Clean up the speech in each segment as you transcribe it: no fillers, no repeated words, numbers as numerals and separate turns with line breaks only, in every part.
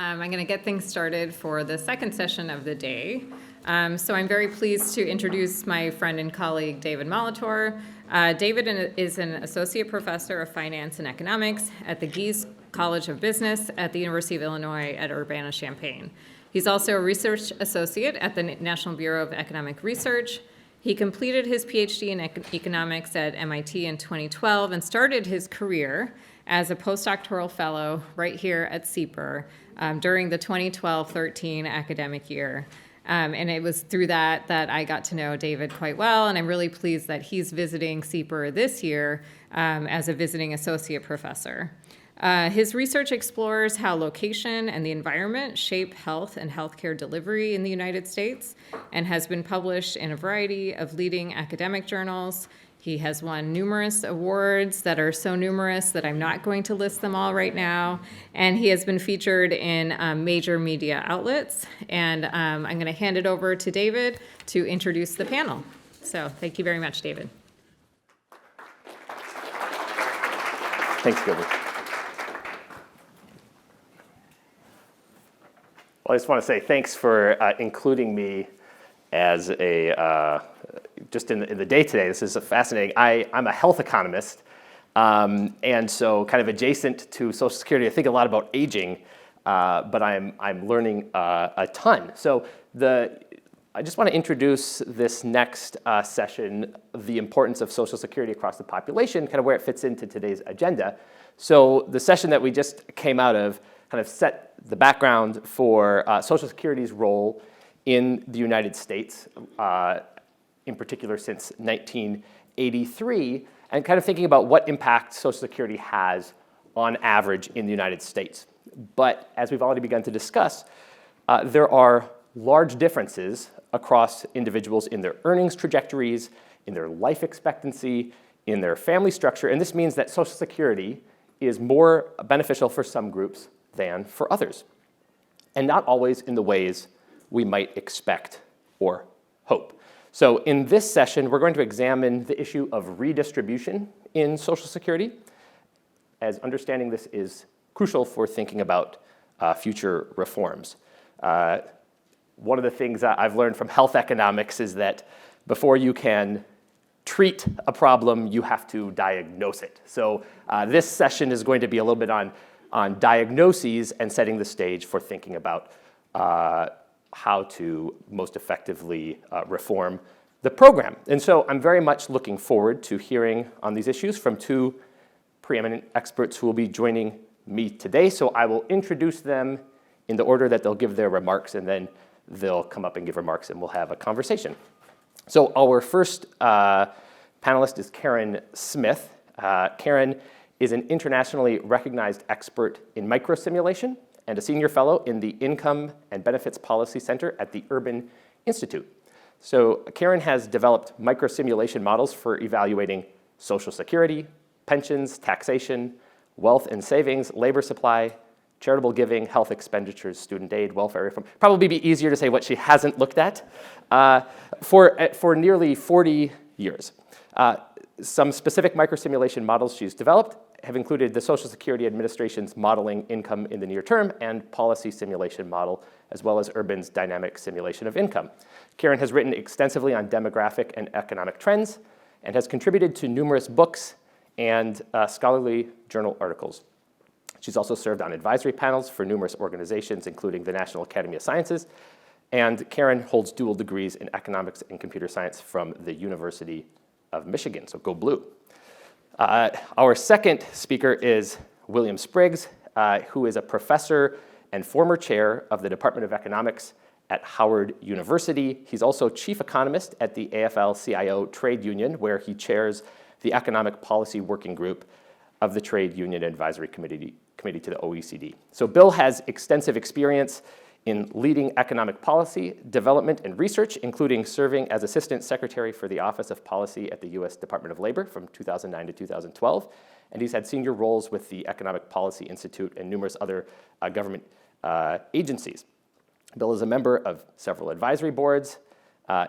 I'm going to get things started for the second session of the day. So I'm very pleased to introduce my friend and colleague, David Molitor. David is an associate professor of finance and economics at the Gies College of Business at the University of Illinois at Urbana-Champaign. He's also a research associate at the National Bureau of Economic Research. He completed his PhD in economics at MIT in 2012 and started his career as a postdoctoral fellow right here at SIEPR during the 2012-13 academic year. And it was through that I got to know David quite well, and I'm really pleased that he's visiting SIEPR this year as a visiting associate professor. His research explores how location and the environment shape health and healthcare delivery in the United States and has been published in a variety of leading academic journals. He has won numerous awards that are so numerous that I'm not going to list them all right now. And he has been featured in major media outlets. And I'm going to hand it over to David to introduce the panel. So thank you very much, David.
Thanks, Gilbert. Well, I just want to say thanks for including me as a, just in the day today. This is fascinating. I'm a health economist, and so kind of adjacent to Social Security, I think a lot about aging, but I'm learning a ton. So I just want to introduce this next session, the importance of Social Security across the population, kind of where it fits into today's agenda. So the session that we just came out of kind of set the background for Social Security's role in the United States, in particular since 1983, and kind of thinking about what impact Social Security has on average in the United States. But as we've already begun to discuss, there are large differences across individuals in their earnings trajectories, in their life expectancy, in their family structure, and this means that Social Security is more beneficial for some groups than for others, and not always in the ways we might expect or hope. So in this session, we're going to examine the issue of redistribution in Social Security, as understanding this is crucial for thinking about future reforms. One of the things that I've learned from health economics is that before you can treat a problem, you have to diagnose it. So this session is going to be a little bit on diagnoses and setting the stage for thinking about how to most effectively reform the program. And so I'm very much looking forward to hearing on these issues from two preeminent experts who will be joining me today. So I will introduce them in the order that they'll give their remarks, and then they'll come up and give remarks, and we'll have a conversation. So our first panelist is Karen Smith. Karen is an internationally recognized expert in microsimulation and a senior fellow in the Income and Benefits Policy Center at the Urban Institute. So Karen has developed microsimulation models for evaluating Social Security, pensions, taxation, wealth and savings, labor supply, charitable giving, health expenditures, student aid, welfare reform. Probably be easier to say what she hasn't looked at for nearly 40 years. Some specific microsimulation models she's developed have included the Social Security Administration's modeling income in the near term and policy simulation model, as well as Urban's dynamic simulation of income. Karen has written extensively on demographic and economic trends and has contributed to numerous books and scholarly journal articles. She's also served on advisory panels for numerous organizations, including the National Academy of Sciences, and Karen holds dual degrees in economics and computer science from the University of Michigan, so go blue. Our second speaker is William Spriggs, who is a professor and former chair of the Department of Economics at Howard University. He's also chief economist at the AFL-CIO trade union, where he chairs the Economic Policy Working Group of the Trade Union Advisory Committee to the OECD. So Bill has extensive experience in leading economic policy, development, and research, including serving as Assistant Secretary for the Office of Policy at the U.S. Department of Labor from 2009 to 2012. And he's had senior roles with the Economic Policy Institute and numerous other government agencies. Bill is a member of several advisory boards,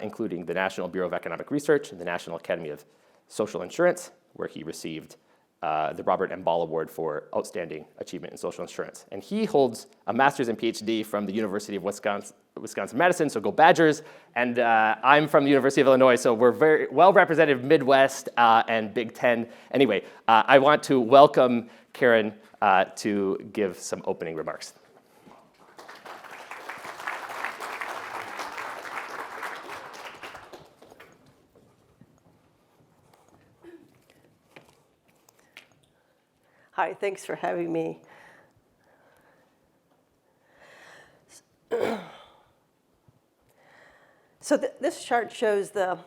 including the National Bureau of Economic Research and the National Academy of Social Insurance, where he received the Robert M. Ball Award for Outstanding Achievement in Social Insurance. And he holds a master's and PhD from the University of Wisconsin-Madison, so go Badgers. And I'm from the University of Illinois, so we're very well represented Midwest and Big Ten. Anyway, I want to welcome Karen to give some opening remarks.
Hi, thanks for having me. So this chart shows the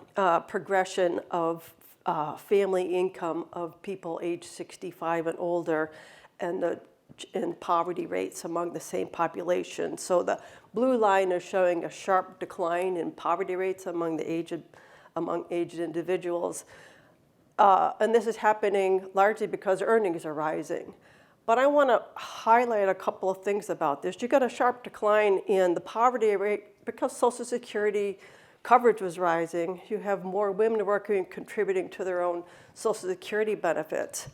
progression of family income of people age 65 and older and poverty rates among the same population. So the blue line is showing a sharp decline in poverty rates among aged individuals. And this is happening largely because earnings are rising. But I want to highlight a couple of things about this. You got a sharp decline in the poverty rate because Social Security coverage was rising. You have more women working and contributing to their own Social Security benefits.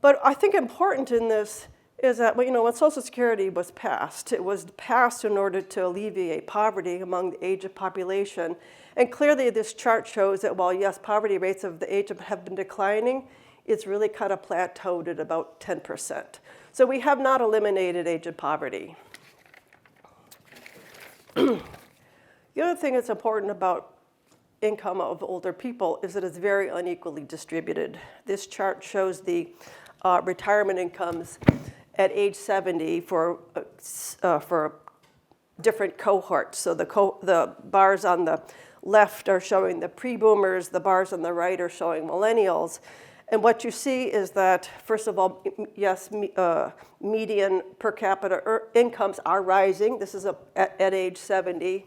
But I think important in this is that when Social Security was passed, it was passed in order to alleviate poverty among the aged population. And clearly this chart shows that while yes, poverty rates of the aged have been declining, it's really kind of plateaued at about 10%. So we have not eliminated aged poverty. The other thing that's important about income of older people is that it's very unequally distributed. This chart shows the retirement incomes at age 70 for different cohorts. So the bars on the left are showing the pre-boomers, the bars on the right are showing millennials. And what you see is that, first of all, yes, median per capita incomes are rising. This is at age 70.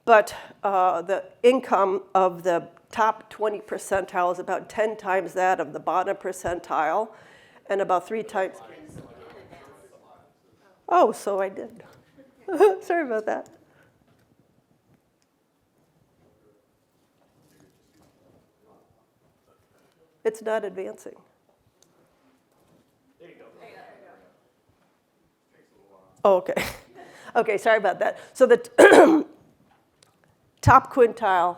But the income of the top 20 percentile is about 10 times that of the bottom percentile, and about 3 times. Oh, so I did. Sorry about that. It's not advancing.
There you go.
Oh, okay. Okay, sorry about that. So the top quintile,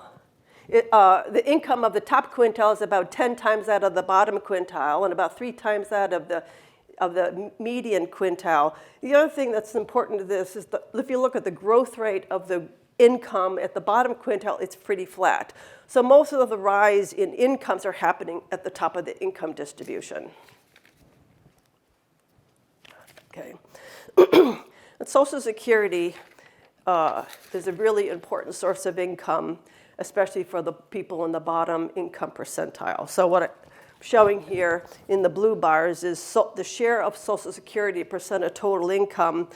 the income of the top quintile is about 10 times that of the bottom quintile and about 3 times that of the median quintile. The other thing that's important to this is if you look at the growth rate of the income at the bottom quintile, it's pretty flat. So most of the rise in incomes are happening at the top of the income distribution. Okay. And Social Security is a really important source of income, especially for the people in the bottom income percentile. So what I'm showing here in the blue bars is the share of Social Security percent of total income.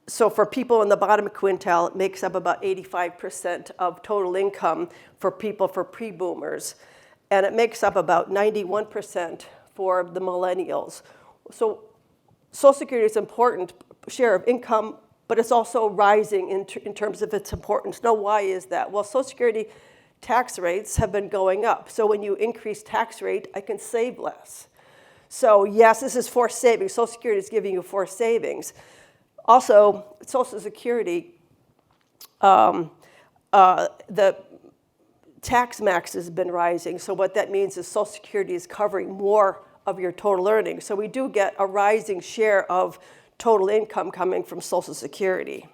So for people in the bottom quintile, it makes up about 85% of total income for people for pre-boomers. And it makes up about 91% for the millennials. So Social Security is an important share of income, but it's also rising in terms of its importance. Now, why is that? Well, Social Security tax rates have been going up. So when you increase tax rate, I can save less. So yes, this is forced savings. Social Security is giving you forced savings. Also, Social Security, the tax max has been rising. So what that means is Social Security is covering more of your total earnings. So we do get a rising share of total income coming from Social Security.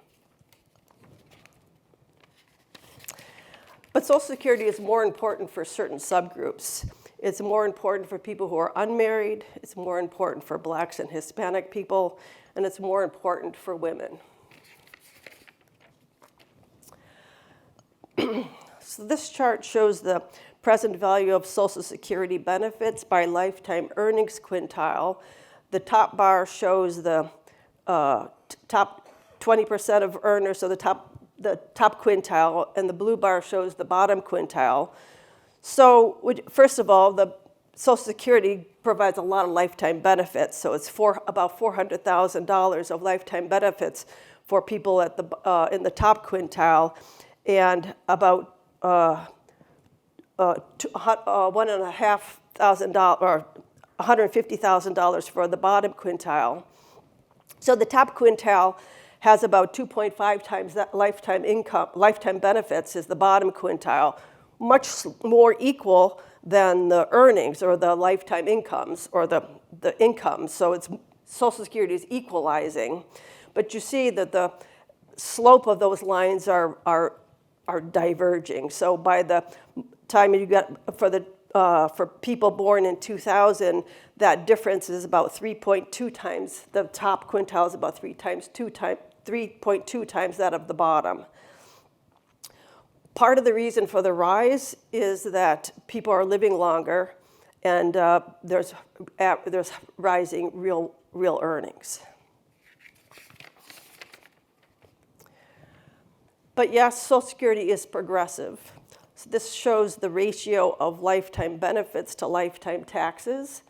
But Social Security is more important for certain subgroups. It's more important for people who are unmarried. It's more important for Blacks and Hispanic people. And it's more important for women. So this chart shows the present value of Social Security benefits by lifetime earnings quintile. The top bar shows the top 20% of earners, so the top quintile, and the blue bar shows the bottom quintile. So first of all, the Social Security provides a lot of lifetime benefits, so it's about $400,000 of lifetime benefits for people in the top quintile, and about $1,500 or $150,000 for the bottom quintile. So the top quintile has about 2.5 times that lifetime income, lifetime benefits as the bottom quintile, much more equal than the earnings or the lifetime incomes or the income. So it's Social Security is equalizing. But you see that the slope of those lines are diverging. So by the time you get for people born in 2000, that difference is about 3.2 times. The top quintile is about 3.2 times that of the bottom. Part of the reason for the rise is that people are living longer, and there's rising real earnings. But yes, Social Security is progressive. So this shows the ratio of lifetime benefits to lifetime taxes.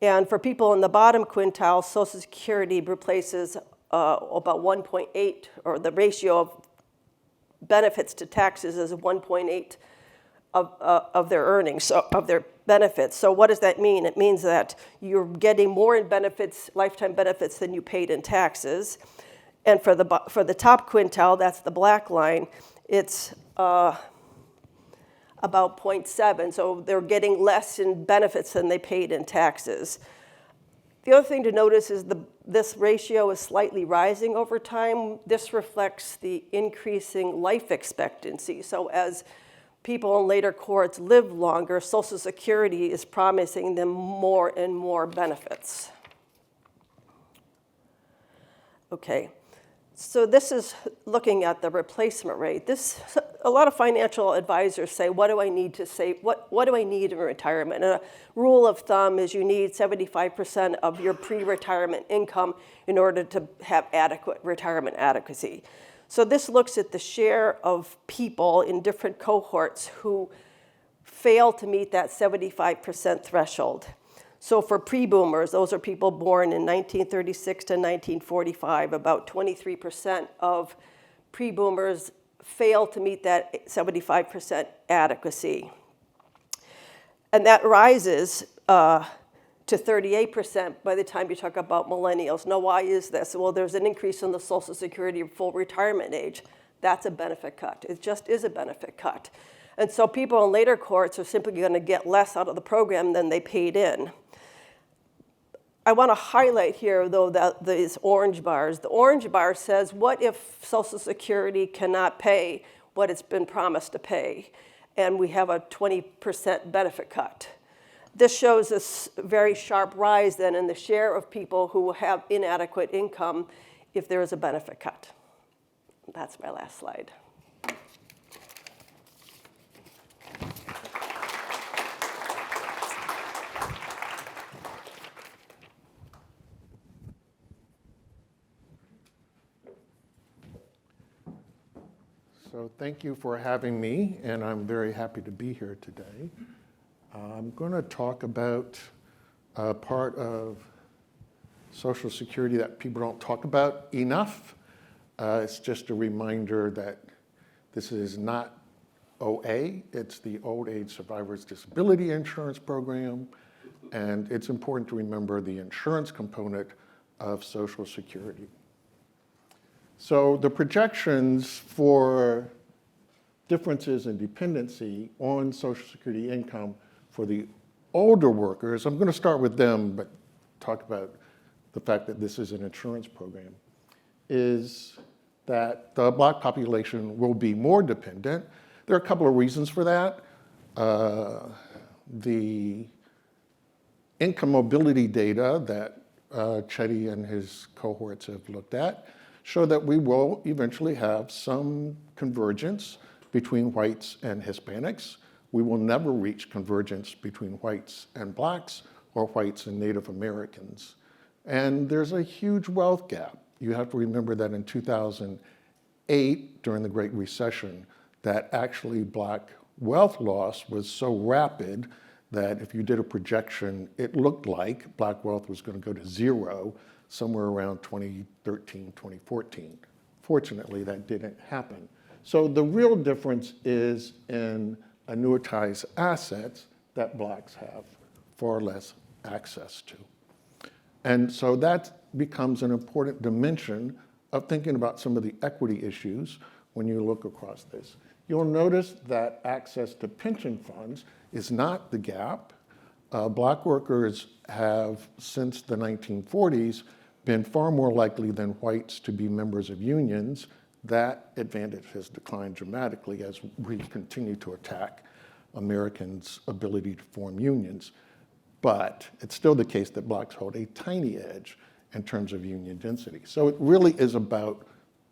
And for people in the bottom quintile, Social Security replaces about 1.8, or the ratio of benefits to taxes is 1.8 of their earnings, so of their benefits. So what does that mean? It means that you're getting more in benefits, lifetime benefits, than you paid in taxes. And for the top quintile, that's the black line, it's about 0.7. So they're getting less in benefits than they paid in taxes. The other thing to notice is this ratio is slightly rising over time. This reflects the increasing life expectancy. So as people in later cohorts live longer, Social Security is promising them more and more benefits. Okay, so this is looking at the replacement rate. A lot of financial advisors say, what do I need to save? What do I need in retirement? And a rule of thumb is you need 75% of your pre-retirement income in order to have adequate retirement adequacy. So this looks at the share of people in different cohorts who fail to meet that 75% threshold. So for pre-boomers, those are people born in 1936 to 1945, about 23% of pre-boomers fail to meet that 75% adequacy. And that rises to 38% by the time you talk about millennials. Now, why is this? Well, there's an increase in the Social Security full retirement age. That's a benefit cut. It just is a benefit cut. And so people in later cohorts are simply going to get less out of the program than they paid in. I want to highlight here, though, that these orange bars. The orange bar says, what if Social Security cannot pay what it's been promised to pay? And we have a 20% benefit cut. This shows this very sharp rise then in the share of people who have inadequate income if there is a benefit cut. That's my last slide.
So thank you for having me, and I'm very happy to be here today. I'm going to talk about a part of Social Security that people don't talk about enough. It's just a reminder that this is not OA, it's the Old Age Survivors Disability Insurance Program, and it's important to remember the insurance component of Social Security. So the projections for differences in dependency on Social Security income for the older workers, I'm going to start with them, but talk about the fact that this is an insurance program, is that the Black population will be more dependent. There are a couple of reasons for that. The income mobility data that Chetty and his cohorts have looked at show that we will eventually have some convergence between whites and Hispanics. We will never reach convergence between whites and Blacks or whites and Native Americans. And there's a huge wealth gap. You have to remember that in 2008, during the Great Recession, that actually Black wealth loss was so rapid that if you did a projection, it looked like Black wealth was going to go to zero somewhere around 2013, 2014. Fortunately, that didn't happen. So the real difference is in annuitized assets that blacks have far less access to. And so that becomes an important dimension of thinking about some of the equity issues when you look across this. You'll notice that access to pension funds is not the gap. Black workers have, since the 1940s, been far more likely than whites to be members of unions. That advantage has declined dramatically as we continue to attack Americans' ability to form unions. But it's still the case that blacks hold a tiny edge in terms of union density. So it really is about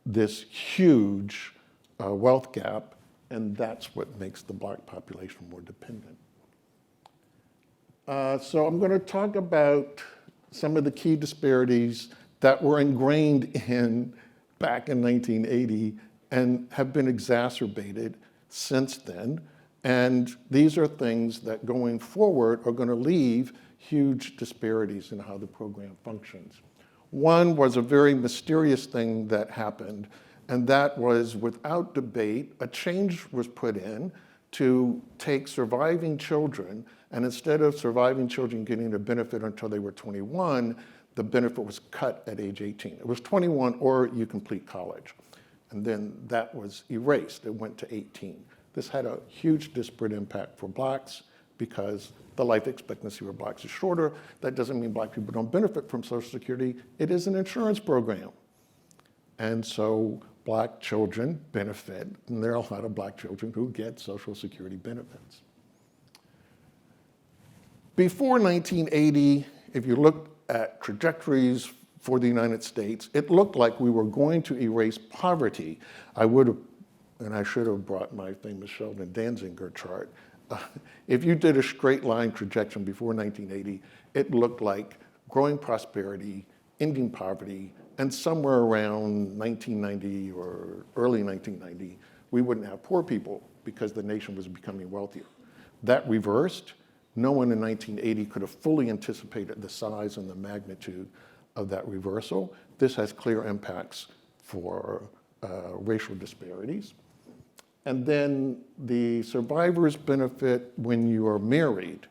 this huge wealth gap, and that's what makes the black population more dependent. So I'm going to talk about some of the key disparities that were ingrained in back in 1980 and have been exacerbated since then. And these are things that going forward are going to leave huge disparities in how the program functions. One was a very mysterious thing that happened, and that was, without debate, a change was put in to take surviving children, and instead of surviving children getting a benefit until they were 21, the benefit was cut at age 18. It was 21 or you complete college. And then that was erased. It went to 18. This had a huge disparate impact for blacks because the life expectancy for blacks is shorter. That doesn't mean black people don't benefit from Social Security. It is an insurance program. And so black children benefit, and there are a lot of black children who get Social Security benefits. Before 1980, if you look at trajectories for the United States, it looked like we were going to erase poverty. I would have, and I should have brought my famous Sheldon Danziger chart. If you did a straight line trajectory before 1980, it looked like growing prosperity, ending poverty, and somewhere around 1990 or early 1990, we wouldn't have poor people because the nation was becoming wealthier. That reversed. No one in 1980 could have fully anticipated the size and the magnitude of that reversal. This has clear impacts for racial disparities. And then the survivor's benefit when you are married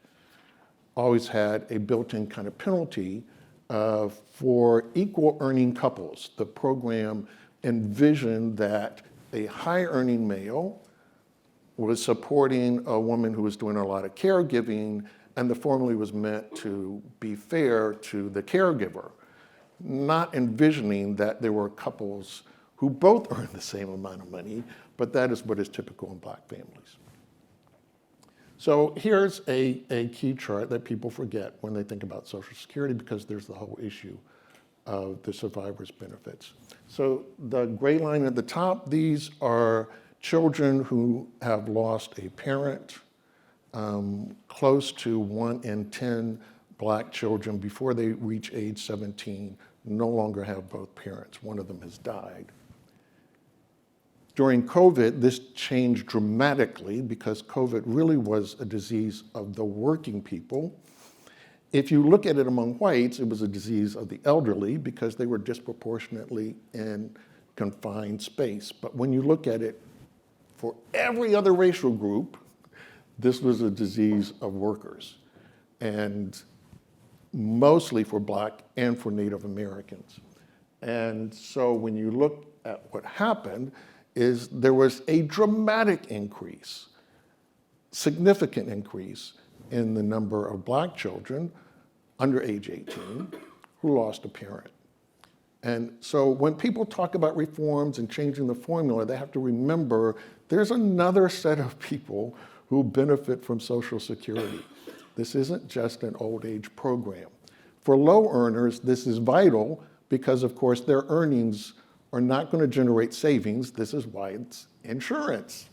always had a built-in kind of penalty for equal earning couples. The program envisioned that a high earning male was supporting a woman who was doing a lot of caregiving, and the formula was meant to be fair to the caregiver, not envisioning that there were couples who both earned the same amount of money, but that is what is typical in black families. So here's a key chart that people forget when they think about Social Security because there's the whole issue of the survivor's benefits. So the gray line at the top, these are children who have lost a parent. Close to 1 in 10 black children before they reach age 17 no longer have both parents. One of them has died. During COVID, this changed dramatically because COVID really was a disease of the working people. If you look at it among whites, it was a disease of the elderly because they were disproportionately in confined space. But when you look at it for every other racial group, this was a disease of workers, and mostly for black and for Native Americans. And so when you look at what happened, is there was a dramatic increase, significant increase in the number of black children under age 18 who lost a parent. And so when people talk about reforms and changing the formula, they have to remember there's another set of people who benefit from Social Security. This isn't just an old age program. For low earners, this is vital because, of course, their earnings are not going to generate savings. This is why it's insurance.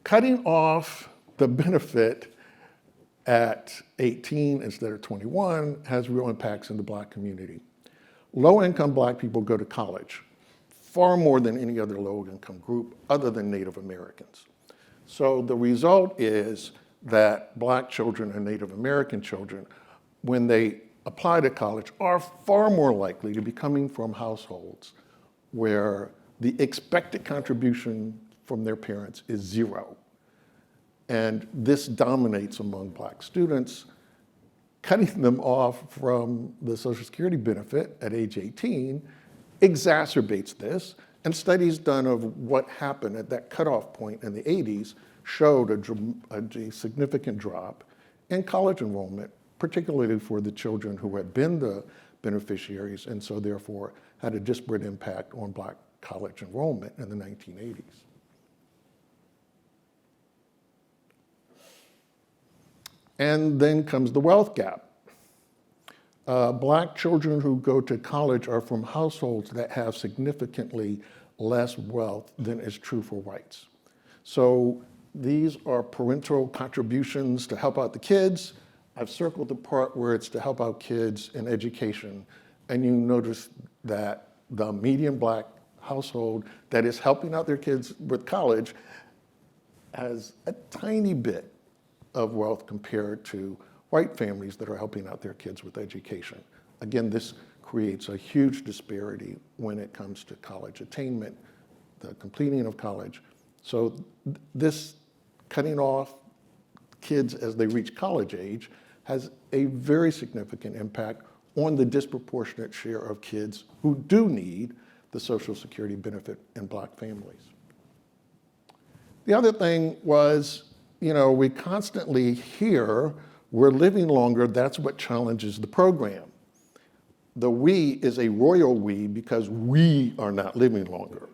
Cutting off the benefit at 18 instead of 21 has real impacts in the black community. Low-income black people go to college far more than any other low-income group other than Native Americans. So the result is that black children and Native American children, when they apply to college, are far more likely to be coming from households where the expected contribution from their parents is 0. And this dominates among Black students. Cutting them off from the Social Security benefit at age 18 exacerbates this. And studies done of what happened at that cutoff point in the 80s showed a significant drop in college enrollment, particularly for the children who had been the beneficiaries, and so therefore had a disparate impact on Black college enrollment in the 1980s. And then comes the wealth gap. Black children who go to college are from households that have significantly less wealth than is true for whites. So these are parental contributions to help out the kids. I've circled the part where it's to help out kids in education. And you notice that the median Black household that is helping out their kids with college has a tiny bit of wealth compared to white families that are helping out their kids with education. Again, this creates a huge disparity when it comes to college attainment, the completing of college. So this cutting off kids as they reach college age has a very significant impact on the disproportionate share of kids who do need the Social Security benefit in Black families. The other thing was, we constantly hear we're living longer, that's what challenges the program. The we is a royal we because we are not living longer.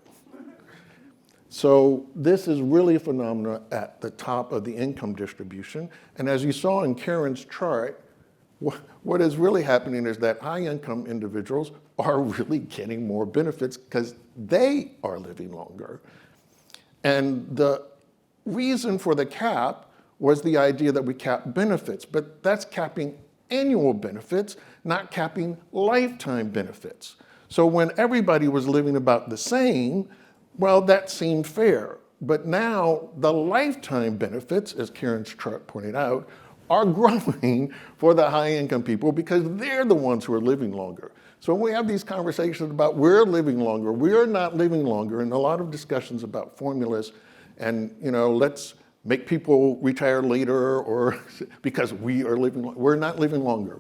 So this is really a phenomenon at the top of the income distribution. And as you saw in Karen's chart, what is really happening is that high income individuals are really getting more benefits because they are living longer. And the reason for the cap was the idea that we cap benefits, but that's capping annual benefits, not capping lifetime benefits. So when everybody was living about the same, well, that seemed fair. But now the lifetime benefits, as Karen's chart pointed out, are growing for the high income people because they're the ones who are living longer. So when we have these conversations about we're living longer, we're not living longer, and a lot of discussions about formulas and, let's make people retire later or because we're not living longer.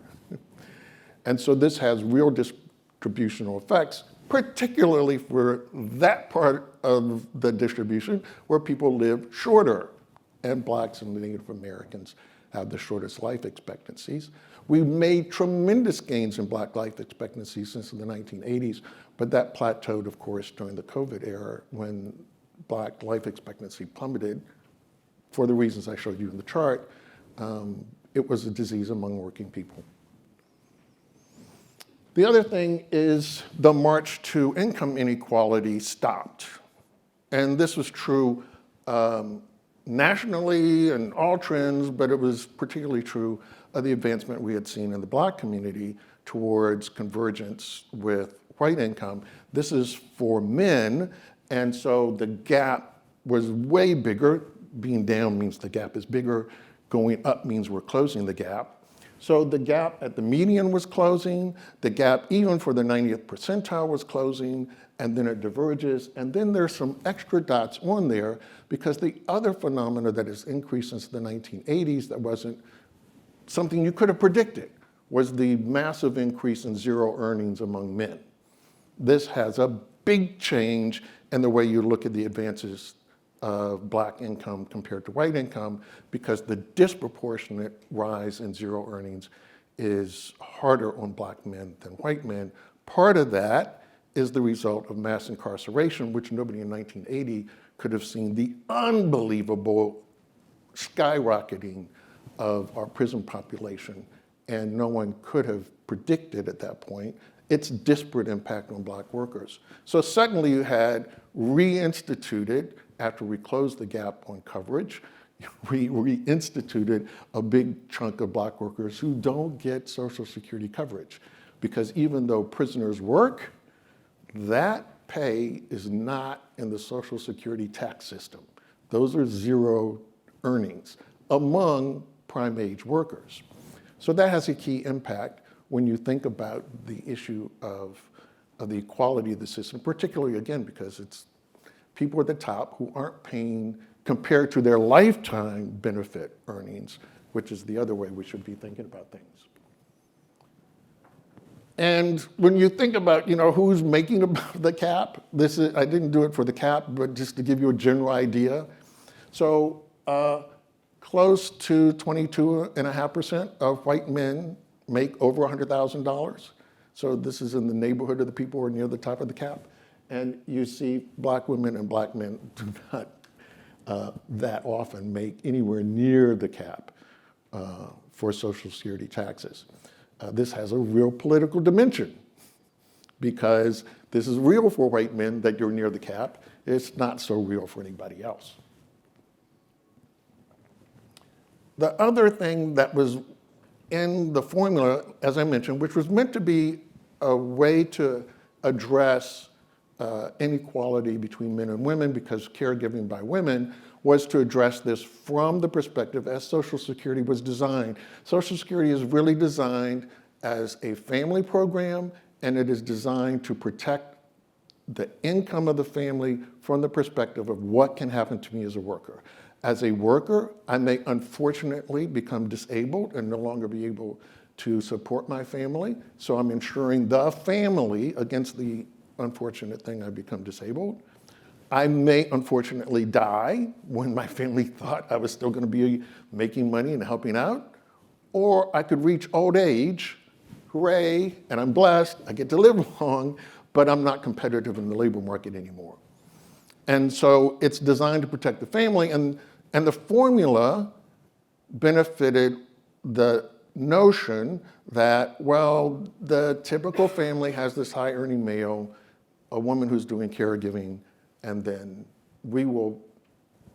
And so this has real distributional effects, particularly for that part of the distribution where people live shorter, and Blacks and Native Americans have the shortest life expectancies. We've made tremendous gains in Black life expectancy since the 1980s, but that plateaued, of course, during the COVID era when Black life expectancy plummeted for the reasons I showed you in the chart. It was a disease among working people. The other thing is the march to income inequality stopped. And this was true nationally and all trends, but it was particularly true of the advancement we had seen in the Black community towards convergence with white income. This is for men, and so the gap was way bigger. Being down means the gap is bigger. Going up means we're closing the gap. So the gap at the median was closing, the gap even for the 90th percentile was closing, and then it diverges. And then there's some extra dots on there because the other phenomena that has increased since the 1980s that wasn't something you could have predicted was the massive increase in zero earnings among men. This has a big change in the way you look at the advances of Black income compared to white income because the disproportionate rise in zero earnings is harder on Black men than white men. Part of that is the result of mass incarceration, which nobody in 1980 could have seen the unbelievable skyrocketing of our prison population, and no one could have predicted at that point its disparate impact on Black workers. So suddenly you had reinstituted, after we closed the gap on coverage, we reinstituted a big chunk of Black workers who don't get Social Security coverage. Because even though prisoners work, that pay is not in the Social Security tax system. Those are zero earnings among prime age workers. So that has a key impact when you think about the issue of of the equality of the system, particularly, again, because it's people at the top who aren't paying compared to their lifetime benefit earnings, which is the other way we should be thinking about things. And when you think about, who's making the cap, I didn't do it for the cap, but just to give you a general idea. So close to 22.5% of white men make over $100,000. So this is in the neighborhood of the people who are near the top of the cap. And you see black women and black men do not that often make anywhere near the cap for Social Security taxes. This has a real political dimension because this is real for white men that you're near the cap. It's not so real for anybody else. The other thing that was in the formula, as I mentioned, which was meant to be a way to address inequality between men and women because caregiving by women, was to address this from the perspective as Social Security was designed. Social Security is really designed as a family program, and it is designed to protect the income of the family from the perspective of what can happen to me as a worker. As a worker, I may unfortunately become disabled and no longer be able to support my family, so I'm insuring the family against the unfortunate thing I become disabled. I may unfortunately die when my family thought I was still going to be making money and helping out, or I could reach old age, hooray, and I'm blessed, I get to live long, but I'm not competitive in the labor market anymore. And so it's designed to protect the family, and the formula benefited the notion that, well, the typical family has this high-earning male, a woman who's doing caregiving, and then we will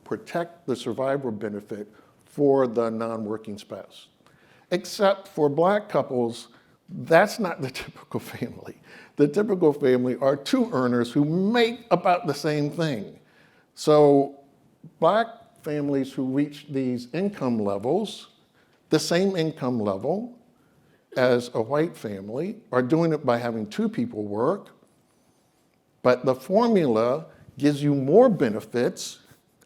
protect the survivor benefit for the non-working spouse. Except for black couples, that's not the typical family. The typical family are two earners who make about the same thing. So black families who reach these income levels, the same income level as a white family, are doing it by having two people work, but the formula gives you more benefits,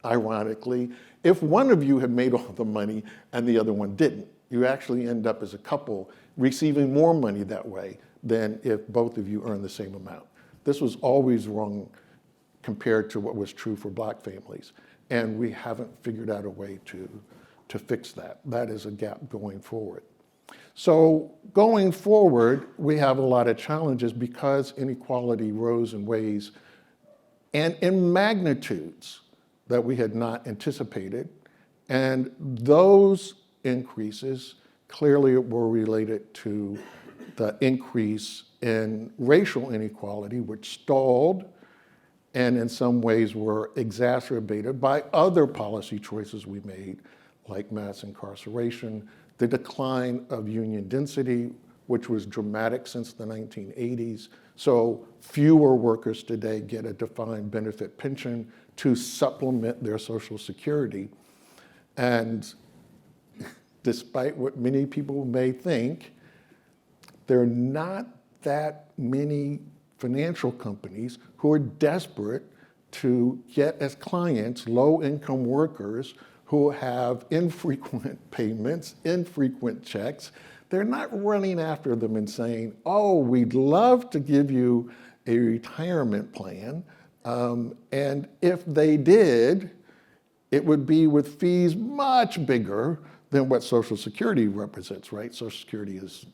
ironically, if one of you had made all the money and the other one didn't. You actually end up as a couple receiving more money that way than if both of you earn the same amount. This was always wrong compared to what was true for black families. And we haven't figured out a way to fix that. That is a gap going forward. So going forward, we have a lot of challenges because inequality rose in ways and in magnitudes that we had not anticipated. And those increases clearly were related to the increase in racial inequality, which stalled and in some ways were exacerbated by other policy choices we made, like mass incarceration, the decline of union density, which was dramatic since the 1980s. So fewer workers today get a defined benefit pension to supplement their Social Security. And despite what many people may think, there are not that many financial companies who are desperate to get as clients low-income workers who have infrequent payments, infrequent checks. They're not running after them and saying, oh, we'd love to give you a retirement plan. And if they did, it would be with fees much bigger than what Social Security represents, right? Social Security is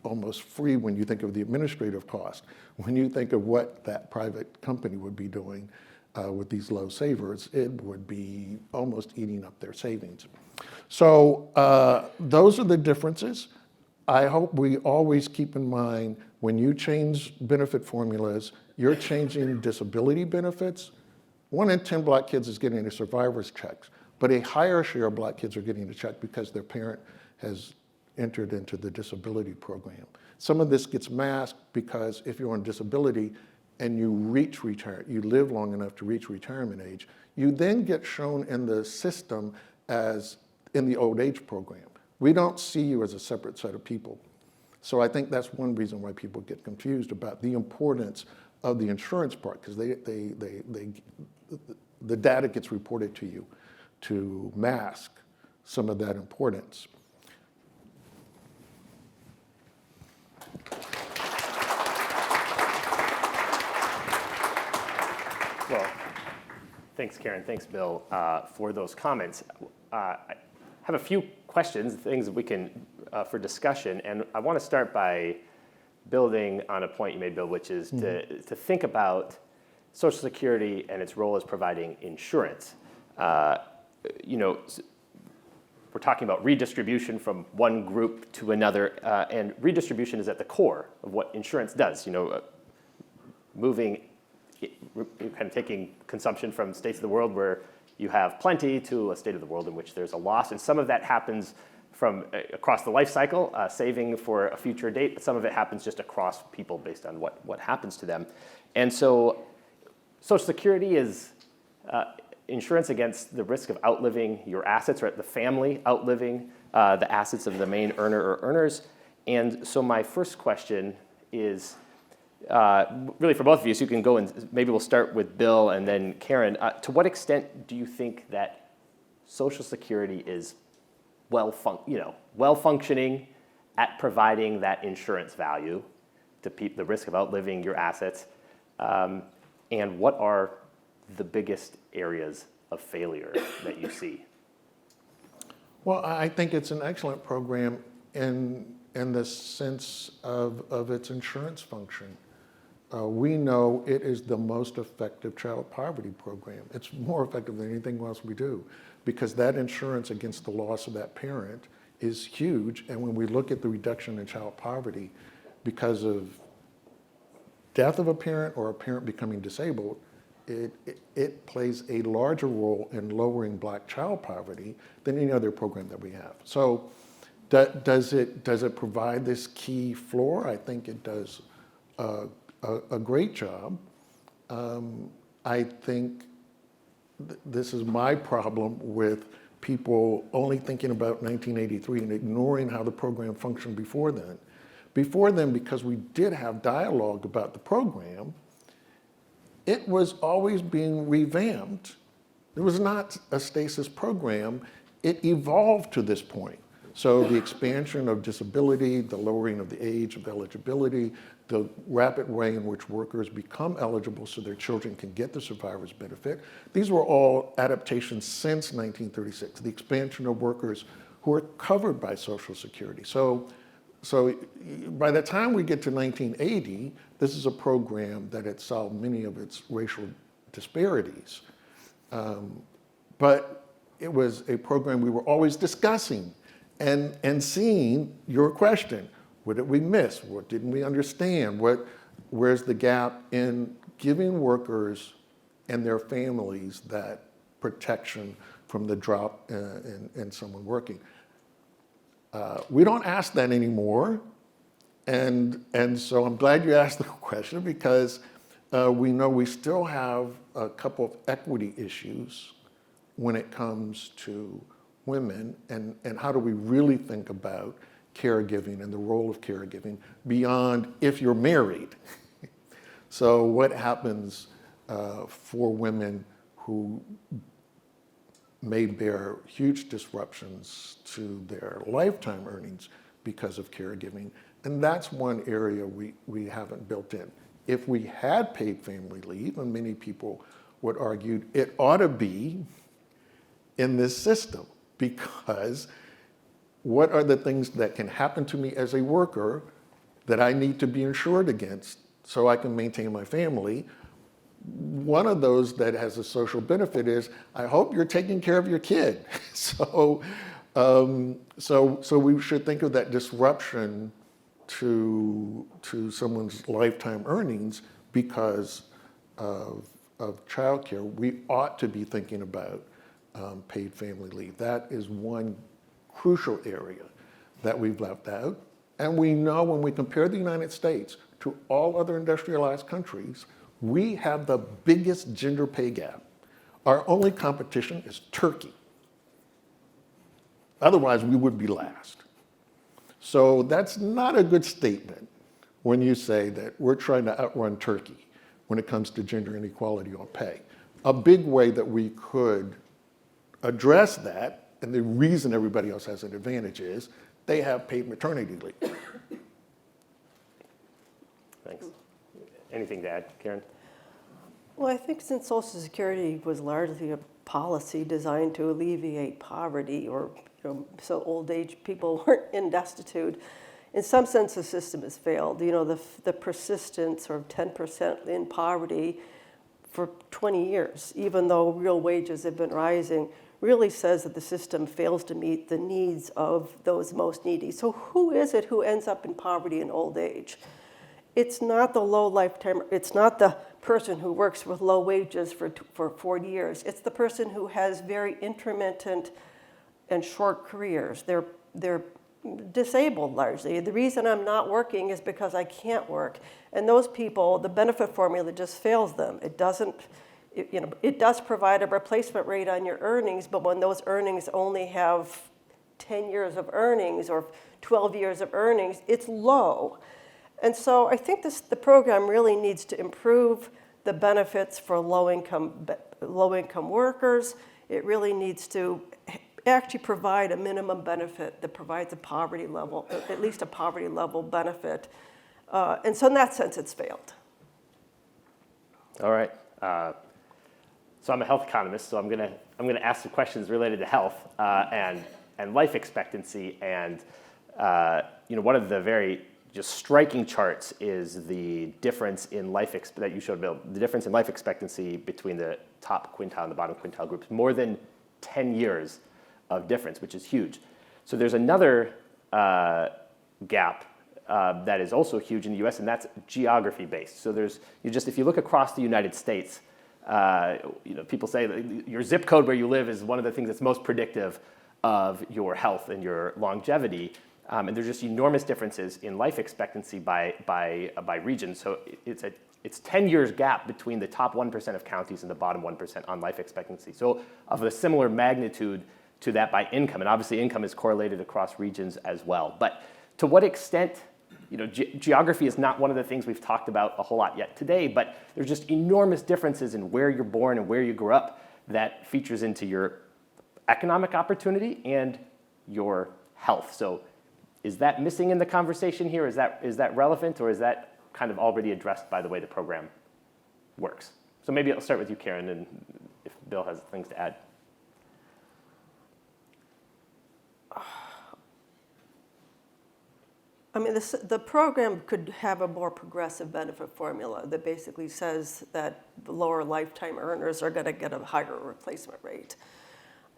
almost free when you think of the administrative cost. When you think of what that private company would be doing with these low savers, it would be almost eating up their savings. So those are the differences. I hope we always keep in mind when you change benefit formulas, you're changing disability benefits. 1 in 10 black kids is getting a survivor's check, but a higher share of black kids are getting a check because their parent has entered into the disability program. Some of this gets masked because if you're on disability and you live long enough to reach retirement age, you then get shown in the system as in the old age program. We don't see you as a separate set of people. So I think that's one reason why people get confused about the importance of the insurance part, because the data gets reported to you to mask some of that importance.
Well, thanks, Karen. Thanks, Bill, for those comments. I have a few questions, things that we can for discussion, and I want to start by building on a point you made, Bill, which is to think about Social Security and its role as providing insurance. We're talking about redistribution from one group to another, and redistribution is at the core of what insurance does. Moving, kind of taking consumption from states of the world where you have plenty to a state of the world in which there's a loss, and some of that happens from across the life cycle, saving for a future date, but some of it happens just across people based on what happens to them. And so Social Security is insurance against the risk of outliving your assets, or the family outliving the assets of the main earner or earners. And so my first question is really for both of you, so you can go and maybe we'll start with Bill and then Karen. To what extent do you think that Social Security is well-functioning at providing that insurance value to the risk of outliving your assets? And what are the biggest areas of failure that you see?
Well, I think it's an excellent program in the sense of its insurance function. We know it is the most effective child poverty program. It's more effective than anything else we do, because that insurance against the loss of that parent is huge. And when we look at the reduction in child poverty because of death of a parent or a parent becoming disabled, it plays a larger role in lowering Black child poverty than any other program that we have. So does it provide this key floor? I think it does a great job. I think this is my problem with people only thinking about 1983 and ignoring how the program functioned before then. Before then, because we did have dialogue about the program, it was always being revamped. It was not a stasis program. It evolved to this point. So the expansion of disability, the lowering of the age of eligibility, the rapid way in which workers become eligible so their children can get the survivor's benefit, these were all adaptations since 1936, the expansion of workers who are covered by Social Security. So by the time we get to 1980, this is a program that had solved many of its racial disparities. But it was a program we were always discussing and seeing your question. What did we miss? What didn't we understand? Where's the gap in giving workers and their families that protection from the drop in someone working? We don't ask that anymore, and so I'm glad you asked the question, because we know we still have a couple of equity issues when it comes to women, and how do we really think about caregiving and the role of caregiving beyond if you're married. So what happens for women who may bear huge disruptions to their lifetime earnings because of caregiving? And that's one area we haven't built in. If we had paid family leave, and many people would argue it ought to be in this system, because what are the things that can happen to me as a worker that I need to be insured against so I can maintain my family? One of those that has a social benefit is, I hope you're taking care of your kid. So we should think of that disruption to someone's lifetime earnings because of childcare. We ought to be thinking about paid family leave. That is one crucial area that we've left out. And we know when we compare the United States to all other industrialized countries, we have the biggest gender pay gap. Our only competition is Turkey. Otherwise, we would be last. So that's not a good statement when you say that we're trying to outrun Turkey when it comes to gender inequality on pay. A big way that we could address that, and the reason everybody else has an advantage is they have paid maternity leave.
Thanks. Anything to add, Karen?
Well, I think since Social Security was largely a policy designed to alleviate poverty, or so old age people weren't destitute, in some sense the system has failed. The persistence of 10% in poverty for 20 years, even though real wages have been rising, really says that the system fails to meet the needs of those most needy. So who is it who ends up in poverty in old age? It's not the low lifetime, it's not the person who works with low wages for 40 years. It's the person who has very intermittent and short careers. They're disabled largely. The reason I'm not working is because I can't work. And those people, the benefit formula just fails them. It doesn't, it does provide a replacement rate on your earnings, but when those earnings only have 10 years of earnings or 12 years of earnings, it's low. And so I think the program really needs to improve the benefits for low-income workers. It really needs to actually provide a minimum benefit that provides a poverty level, at least a poverty level benefit. And so in that sense, it's failed.
All right. So I'm a health economist, so I'm gonna ask some questions related to health and life expectancy. And one of the very just striking charts is the difference in that you showed, Bill. The difference in life expectancy between the top quintile and the bottom quintile groups, more than 10 years of difference, which is huge. So there's another gap that is also huge in the U.S., and that's geography-based. So if you look across the United States, people say that your zip code where you live is one of the things that's most predictive of your health and your longevity. And there's just enormous differences in life expectancy by region. So it's 10 years gap between the top 1% of counties and the bottom 1% on life expectancy. So of a similar magnitude to that by income, and obviously income is correlated across regions as well. But to what extent, geography is not one of the things we've talked about a whole lot yet today, but there's just enormous differences in where you're born and where you grew up that features into your economic opportunity and your health. So is that missing in the conversation here? Is that relevant, or is that kind of already addressed by the way the program works? So maybe I'll start with you, Karen, and if Bill has things to add.
I mean, the program could have a more progressive benefit formula that basically says that the lower lifetime earners are going to get a higher replacement rate.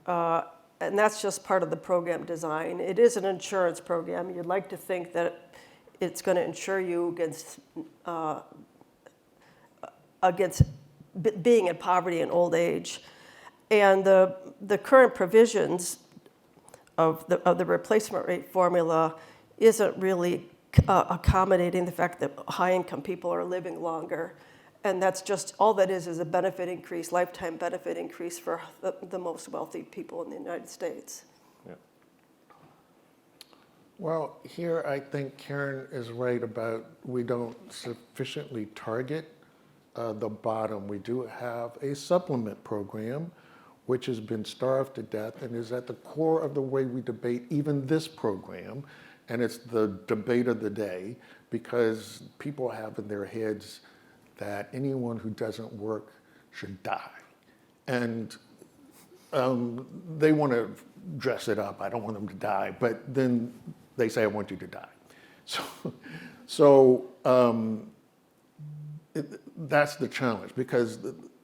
And that's just part of the program design. It is an insurance program. You'd like to think that it's going to insure you against being in poverty and old age. And the current provisions of the replacement rate formula isn't really accommodating the fact that high-income people are living longer. And that's just, all that is a benefit increase, lifetime benefit increase for the most wealthy people in the United States.
Yeah.
Well, here I think Karen is right about we don't sufficiently target the bottom. We do have a supplement program which has been starved to death and is at the core of the way we debate even this program. And it's the debate of the day because people have in their heads that anyone who doesn't work should die. And they want to dress it up. I don't want them to die. But then they say, I want you to die. So that's the challenge because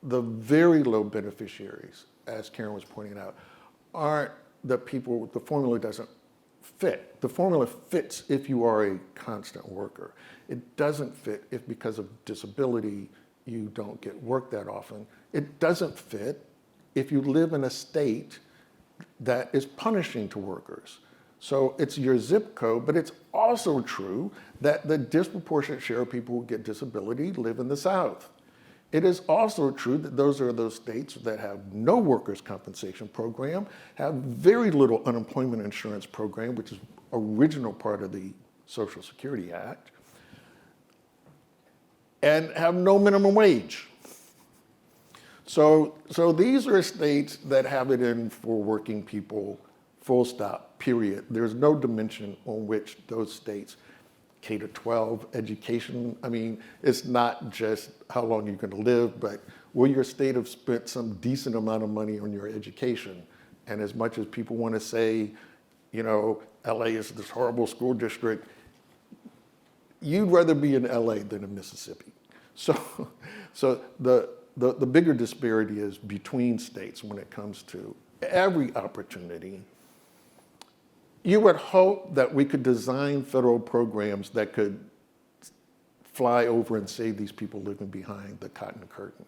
the very low beneficiaries, as Karen was pointing out, aren't the people, the formula doesn't fit. The formula fits if you are a constant worker. It doesn't fit if because of disability you don't get work that often. It doesn't fit if you live in a state that is punishing to workers. So it's your zip code, but it's also true that the disproportionate share of people who get disability live in the South. It is also true that those are those states that have no workers' compensation program, have very little unemployment insurance program, which is original part of the Social Security Act, and have no minimum wage. So these are states that have it in for working people, full stop, period. There's no dimension on which those states, K to 12 education, I mean, it's not just how long you're going to live, but will your state have spent some decent amount of money on your education? And as much as people want to say, you know, LA is this horrible school district, you'd rather be in LA than in Mississippi. So the bigger disparity is between states when it comes to every opportunity. You would hope that we could design federal programs that could fly over and save these people living behind the cotton curtain.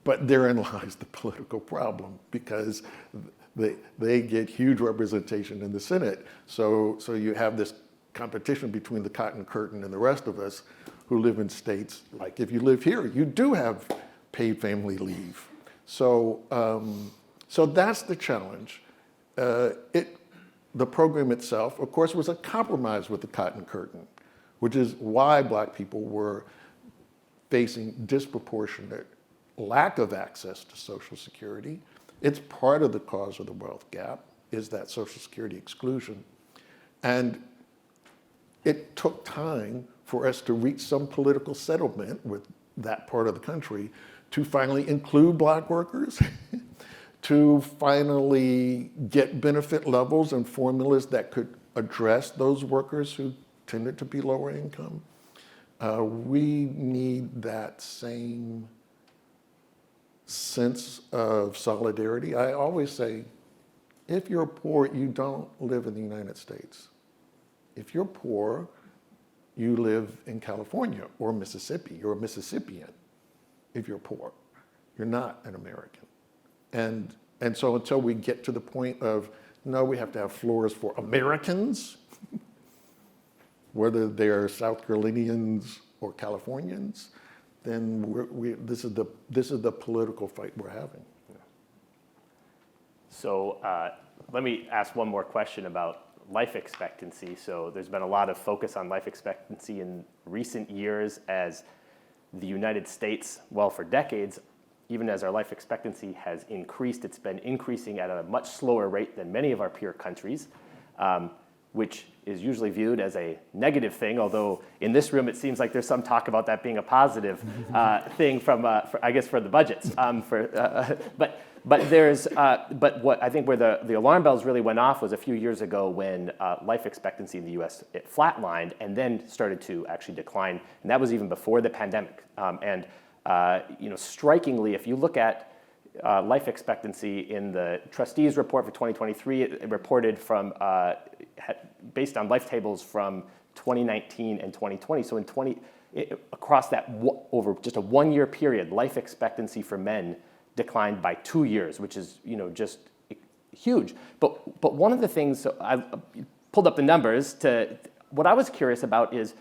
But therein lies the political problem, because they get huge representation in the Senate. So you have this competition between the cotton curtain and the rest of us who live in states, like if you live here, you do have paid family leave. So that's the challenge. The program itself, of course, was a compromise with the cotton curtain, which is why Black people were facing disproportionate lack of access to Social Security. It's part of the cause of the wealth gap, is that Social Security exclusion. And it took time for us to reach some political settlement with that part of the country to finally include Black workers, to finally get benefit levels and formulas that could address those workers who tended to be lower income. We need that same sense of solidarity. I always say, if you're poor, you don't live in the United States. If you're poor, you live in California or Mississippi. You're a Mississippian if you're poor. You're not an American. And so until we get to the point of, no, we have to have floors for Americans, whether they're South Carolinians or Californians, then this is the political fight we're having.
So let me ask one more question about life expectancy. So there's been a lot of focus on life expectancy in recent years as the United States, well, for decades, even as our life expectancy has increased, it's been increasing at a much slower rate than many of our peer countries, which is usually viewed as a negative thing, although in this room it seems like there's some talk about that being a positive thing I guess for the budgets. But what I think where the alarm bells really went off was a few years ago when life expectancy in the U.S. it flatlined and then started to actually decline, and that was even before the pandemic. Strikingly, if you look at life expectancy in the trustees report for 2023, it reported from based on life tables from 2019 and 2020. So across that over just a 1 year period, life expectancy for men declined by 2 years, which is just huge. But one of the things, so I pulled up the numbers what I was curious about is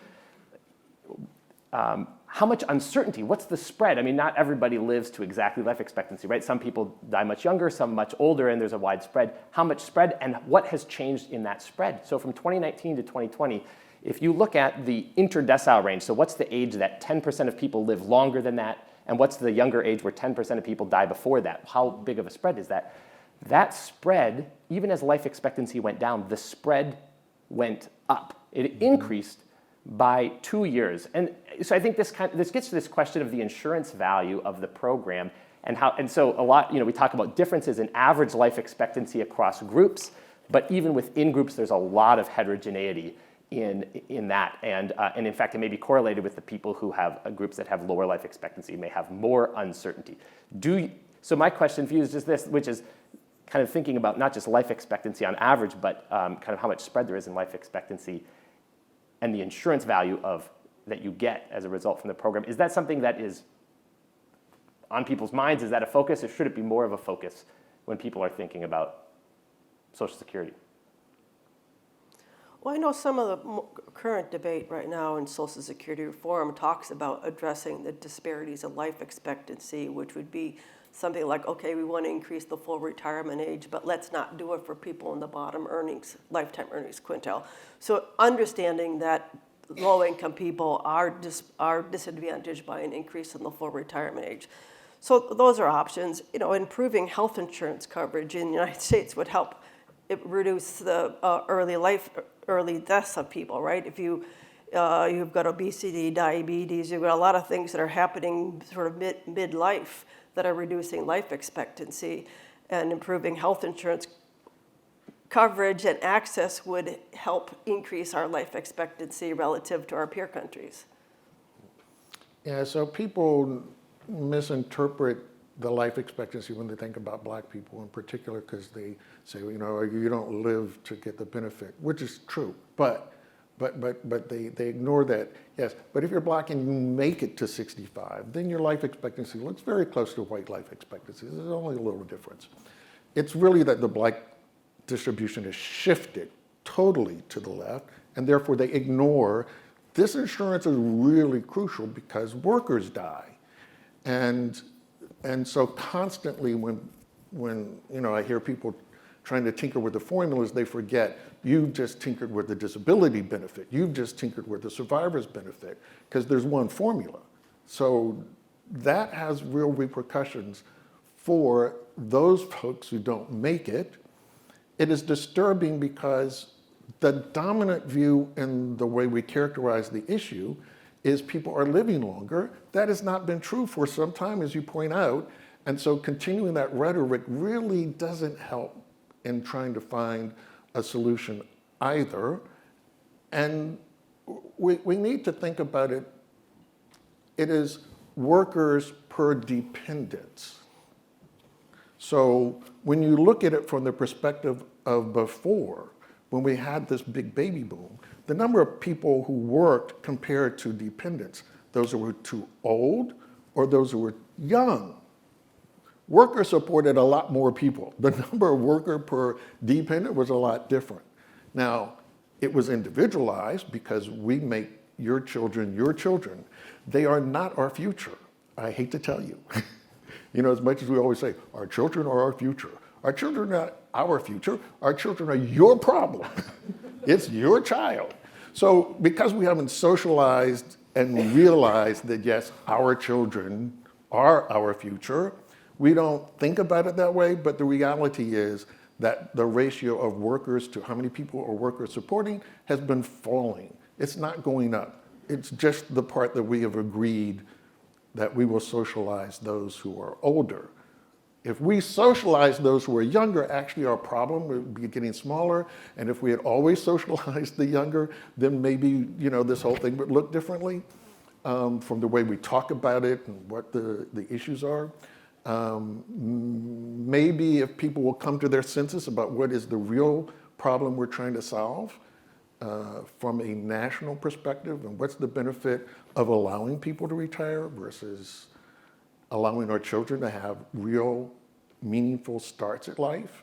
how much uncertainty, what's the spread? I mean, not everybody lives to exactly life expectancy, right? Some people die much younger, some much older, and there's a wide spread. How much spread and what has changed in that spread? So from 2019 to 2020, if you look at the interdecile range, so what's the age that 10% of people live longer than that, and what's the younger age where 10% of people die before that? How big of a spread is that? That spread, even as life expectancy went down, the spread went up. It increased by 2 years. And so I think this gets to this question of the insurance value of the program and so a lot, we talk about differences in average life expectancy across groups, but even within groups, there's a lot of heterogeneity in that. And in fact, it may be correlated with the people who have groups that have lower life expectancy may have more uncertainty. So my question for you is just this, which is kind of thinking about not just life expectancy on average, but kind of how much spread there is in life expectancy and the insurance value that you get as a result from the program. Is that something that is on people's minds? Is that a focus, or should it be more of a focus when people are thinking about Social Security?
Well, I know some of the current debate right now in Social Security reform talks about addressing the disparities of life expectancy, which would be something like, okay, we want to increase the full retirement age, but let's not do it for people in the bottom earnings, lifetime earnings quintile. So understanding that low-income people are disadvantaged by an increase in the full retirement age. So those are options. You know, improving health insurance coverage in the United States would help reduce the early deaths of people, right? If you've got obesity, diabetes, you've got a lot of things that are happening sort of midlife that are reducing life expectancy, and improving health insurance coverage and access would help increase our life expectancy relative to our peer countries.
Yeah, so people misinterpret the life expectancy when they think about black people in particular, because they say, you know, you don't live to get the benefit, which is true, but they ignore that. Yes, but if you're black and you make it to 65, then your life expectancy looks very close to white life expectancy. There's only a little difference. It's really that the black distribution is shifted totally to the left, and therefore they ignore this insurance is really crucial because workers die. And so constantly when you know, I hear people trying to tinker with the formulas, they forget you've just tinkered with the disability benefit. You've just tinkered with the survivor's benefit, because there's one formula. So that has real repercussions for those folks who don't make it. It is disturbing because the dominant view in the way we characterize the issue is people are living longer. That has not been true for some time, as you point out. And so continuing that rhetoric really doesn't help in trying to find a solution either. And we need to think about it. It is workers per dependents. So when you look at it from the perspective of before, when we had this big baby boom, the number of people who worked compared to dependents, those who were too old or those who were young, workers supported a lot more people. The number of worker per dependent was a lot different. Now, it was individualized because we make your children your children. They are not our future. I hate to tell you. You know, as much as we always say, our children are our future. Our children are not our future. Our children are your problem. It's your child. So because we haven't socialized and realized that, yes, our children are our future, we don't think about it that way, but the reality is that the ratio of workers to how many people are workers supporting has been falling. It's not going up. It's just the part that we have agreed that we will socialize those who are older. If we socialize those who are younger, actually our problem would be getting smaller. And if we had always socialized the younger, then maybe, you know, this whole thing would look differently from the way we talk about it and what the issues are. Maybe if people will come to their senses about what is the real problem we're trying to solve from a national perspective, and what's the benefit of allowing people to retire versus allowing our children to have real, meaningful starts at life,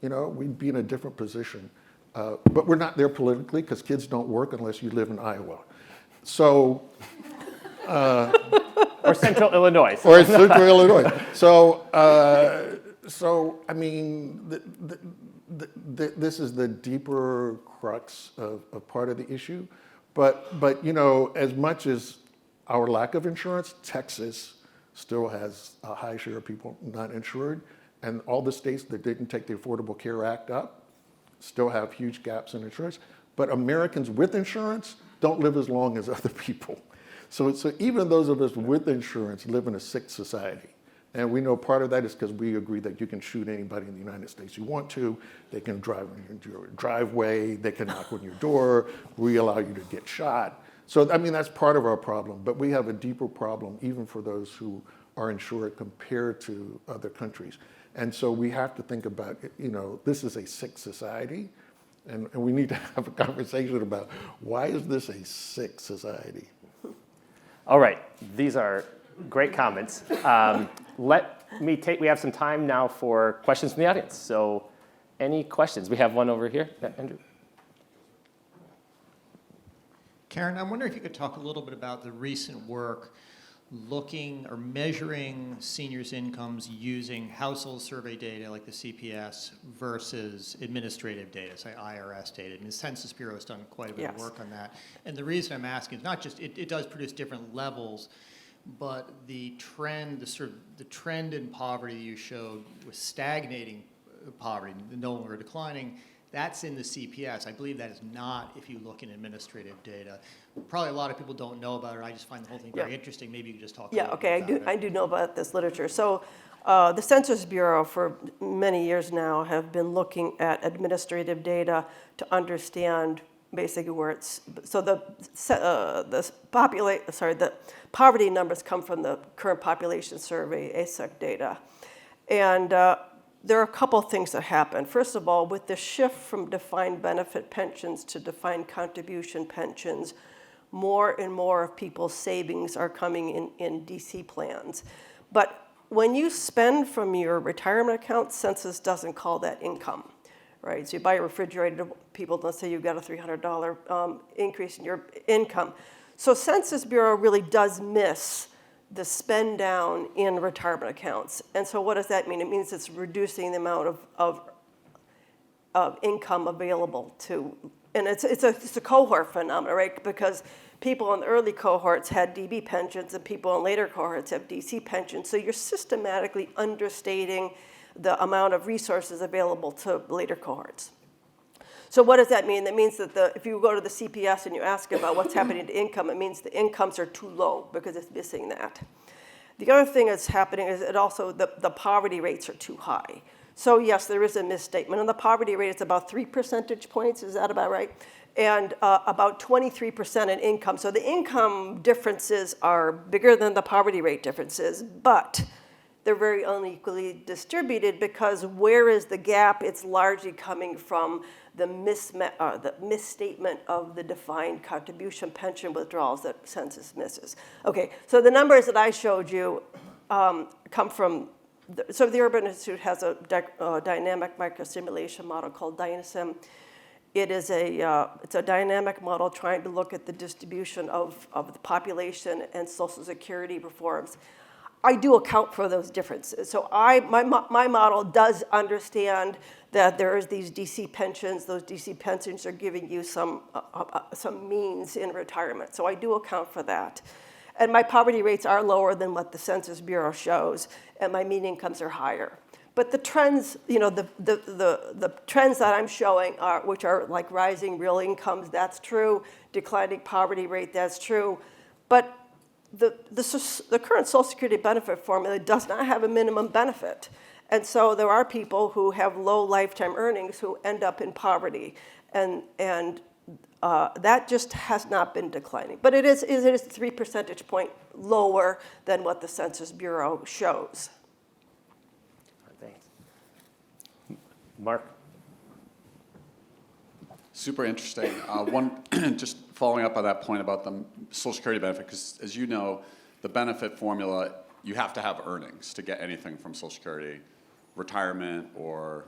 you know, we'd be in a different position. But we're not there politically because kids don't work unless you live in Iowa. So,
Or Central Illinois.
or Central Illinois. So I mean, this is the deeper crux of part of the issue. But you know, as much as our lack of insurance, Texas still has a high share of people not insured, and all the states that didn't take the Affordable Care Act up still have huge gaps in insurance. But Americans with insurance don't live as long as other people. So even those of us with insurance live in a sick society. And we know part of that is because we agree that you can shoot anybody in the United States you want to. They can drive into your driveway. They can knock on your door. We allow you to get shot. So, I mean, that's part of our problem. But we have a deeper problem, even for those who are insured compared to other countries. And so we have to think about, you know, this is a sick society. And we need to have a conversation about why is this a sick society?
All right, these are great comments. We have some time now for questions from the audience. So any questions? We have one over here. Yeah, Andrew.
Karen, I wonder if you could talk a little bit about the recent work looking or measuring seniors' incomes using household survey data like the CPS versus administrative data, say IRS data. And the Census Bureau has done quite a bit of work on that. And the reason I'm asking is not just, it does produce different levels, but the trend, the trend in poverty you showed was stagnating poverty, no longer declining. That's in the CPS. I believe that is not if you look in administrative data. Probably a lot of people don't know about it. I just find the whole thing very interesting. Maybe you could just talk a little bit about it.
I do know about this literature. So the Census Bureau for many years now have been looking at administrative data to understand basically where it's, so the poverty numbers come from the current population survey, ASEC data. And there are a couple things that happen. First of all, with the shift from defined benefit pensions to defined contribution pensions, more and more of people's savings are coming in DC plans. But when you spend from your retirement account, census doesn't call that income, right? So you buy a refrigerator, people, let's say you've got a $300 increase in your income. So Census Bureau really does miss the spend down in retirement accounts. And so what does that mean? It means it's reducing the amount of income available to, and it's a cohort phenomenon, right? Because people in the early cohorts had DB pensions and people in later cohorts have DC pensions. So you're systematically understating the amount of resources available to later cohorts. So what does that mean? That means that if you go to the CPS and you ask about what's happening to income, it means the incomes are too low because it's missing that. The other thing that's happening is it also, the poverty rates are too high. So yes, there is a misstatement. And the poverty rate is about 3 percentage points, is that about right? And about 23% in income. So the income differences are bigger than the poverty rate differences, but they're very unequally distributed because where is the gap? It's largely coming from the misstatement of the defined contribution pension withdrawals that census misses. Okay, so the numbers that I showed you come from, so the Urban Institute has a dynamic microsimulation model called Dynasim. It's a dynamic model trying to look at the distribution of the population and Social Security reforms. I do account for those differences. So my model does understand that there is these DC pensions. Those DC pensions are giving you some means in retirement. So I do account for that. And my poverty rates are lower than what the Census Bureau shows, and my mean incomes are higher. But the trends, the trends that I'm showing are, which are like rising real incomes, that's true. Declining poverty rate, that's true. But the current Social Security benefit formula does not have a minimum benefit. And so there are people who have low lifetime earnings who end up in poverty. And that just has not been declining. But it is 3 percentage point lower than what the Census Bureau shows.
Thanks. Mark?
Super interesting. Just following up on that point about the Social Security benefit, because as you know, the benefit formula, you have to have earnings to get anything from Social Security, retirement or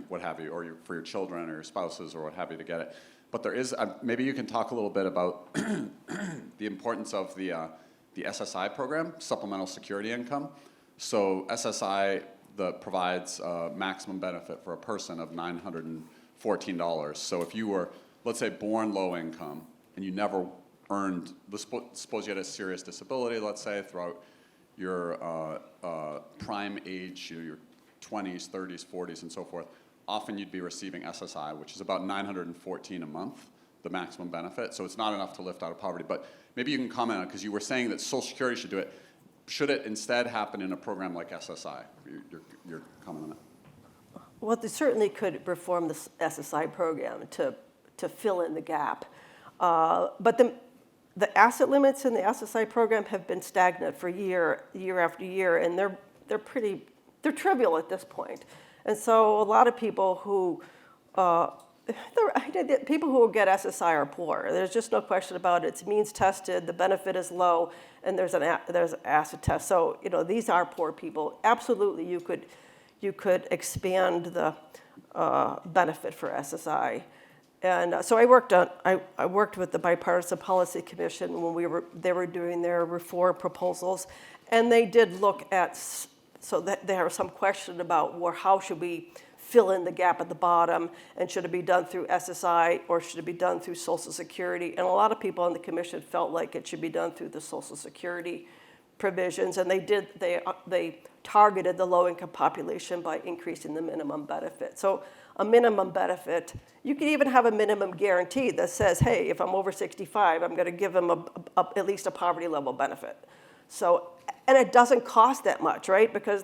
what have you, or for your children or your spouses or what have you to get it. But there is, maybe you can talk a little bit about the importance of the SSI program, Supplemental Security Income. So SSI provides maximum benefit for a person of $914. So if you were, let's say, born low income and you never earned, suppose you had a serious disability, let's say, throughout your prime age, your 20s, 30s, 40s, and so forth, often you'd be receiving SSI, which is about $914 a month, the maximum benefit. So it's not enough to lift out of poverty. But maybe you can comment on it, because you were saying that Social Security should do it. Should it instead happen in a program like SSI? Your comment on it.
Well, they certainly could reform the SSI program to fill in the gap. But the asset limits in the SSI program have been stagnant for year after year, and they're trivial at this point. And so a lot of people who people who get SSI are poor. There's just no question about it. It's means tested, the benefit is low, and there's an asset test. So these are poor people. Absolutely, you could expand the benefit for SSI. And so I worked with the Bipartisan Policy Commission when they were doing their reform proposals, and they did look at, so that there was some question about, well, how should we fill in the gap at the bottom, and should it be done through SSI or should it be done through Social Security? And a lot of people on the commission felt like it should be done through the Social Security provisions, and they targeted the low-income population by increasing the minimum benefit. So a minimum benefit, you can even have a minimum guarantee that says, hey, if I'm over 65, I'm going to give them at least a poverty level benefit. So, and it doesn't cost that much, right? Because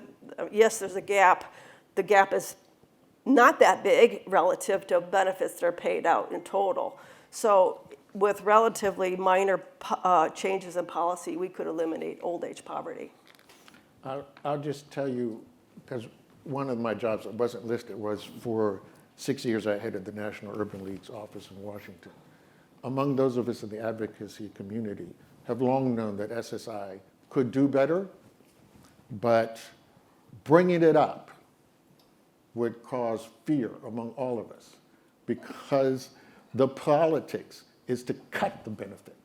yes, there's a gap. The gap is not that big relative to benefits that are paid out in total. So with relatively minor changes in policy, we could eliminate old age poverty.
I'll just tell you, because one of my jobs that wasn't listed was for 6 years I headed the National Urban League's office in Washington. Among those of us in the advocacy community have long known that SSI could do better, but bringing it up would cause fear among all of us, because the politics is to cut the benefit.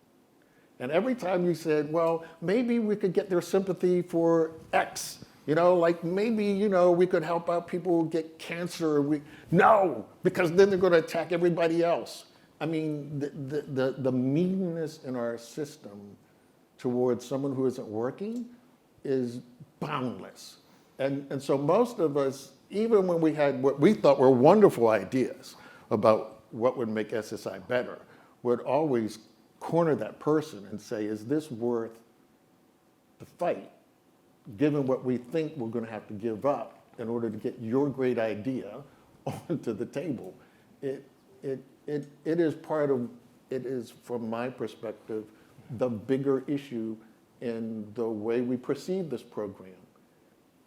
And every time you said, well, maybe we could get their sympathy for X, like maybe, we could help out people who get cancer. No, because then they're going to attack everybody else. I mean, the meanness in our system towards someone who isn't working is boundless. And so most of us, even when we had what we thought were wonderful ideas about what would make SSI better, would always corner that person and say, is this worth the fight, given what we think we're going to have to give up in order to get your great idea onto the table? It is, from my perspective, the bigger issue in the way we perceive this program.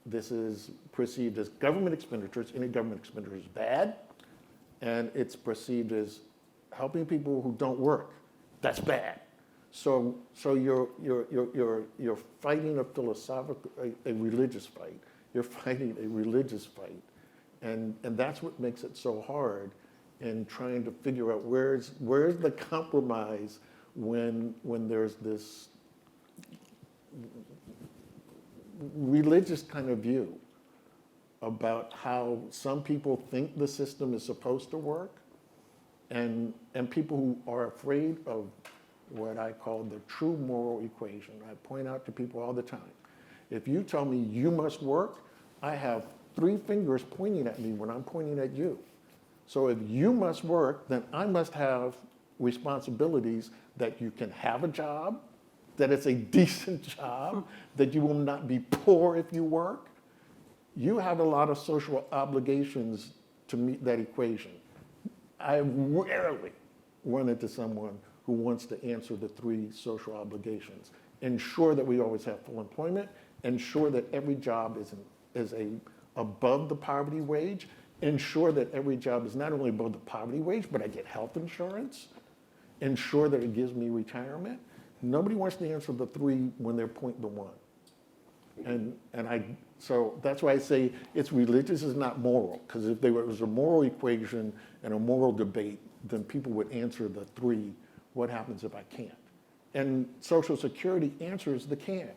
This is perceived as government expenditures. Any government expenditure is bad, and it's perceived as helping people who don't work. That's bad. So you're fighting a religious fight. You're fighting a religious fight, and that's what makes it so hard in trying to figure out where's the compromise when there's this religious kind of view about how some people think the system is supposed to work, and people who are afraid of what I call the true moral equation. I point out to people all the time, if you tell me you must work, I have 3 fingers pointing at me when I'm pointing at you. So if you must work, then I must have responsibilities that you can have a job, that it's a decent job, that you will not be poor if you work. You have a lot of social obligations to meet that equation. I rarely run into someone who wants to answer the 3 social obligations. Ensure that we always have full employment, ensure that every job is above the poverty wage, ensure that every job is not only above the poverty wage, but I get health insurance, ensure that it gives me retirement. Nobody wants to answer the 3 when they're pointing to 1. So that's why I say it's religious, is not moral, because if there was a moral equation and a moral debate, then people would answer the 3, what happens if I can't? And Social Security answers the can't.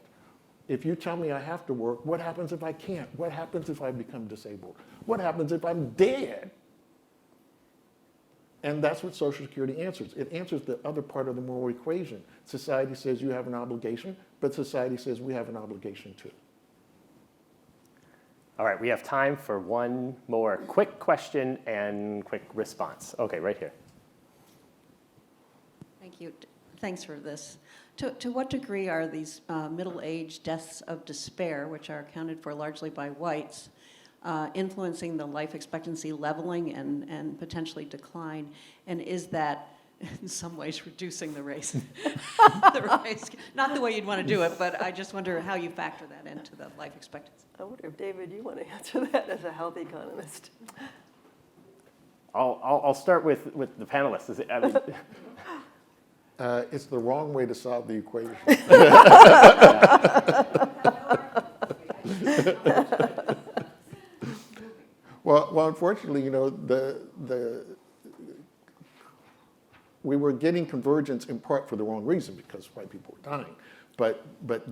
If you tell me I have to work, what happens if I can't? What happens if I become disabled? What happens if I'm dead? And that's what Social Security answers. It answers the other part of the moral equation. Society says you have an obligation, but society says we have an obligation too.
All right, we have time for one more quick question and quick response. Okay, right here.
Thank you. Thanks for this. To what degree are these middle-aged deaths of despair, which are accounted for largely by whites, influencing the life expectancy leveling and potentially decline? And is that in some ways reducing the race? Not the way you'd want to do it, but I just wonder how you factor that into the life expectancy.
I wonder if, David, you want to answer that as a health economist.
I'll start with the panelists.
It's the wrong way to solve the equation. Well, unfortunately, the we were getting convergence in part for the wrong reason, because white people were dying. But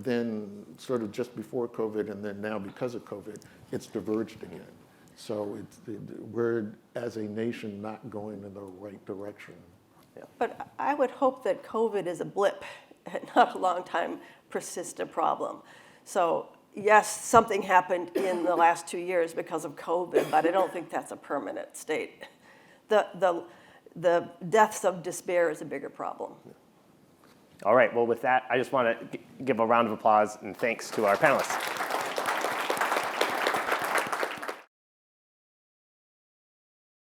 then sort of just before COVID and then now because of COVID, it's diverged again. So we're, as a nation, not going in the right direction.
But I would hope that COVID is a blip and not a long time persistent problem. So yes, something happened in the last 2 years because of COVID, but I don't think that's a permanent state. The deaths of despair is a bigger problem.
All right, well, with that, I just want to give a round of applause and thanks to our panelists.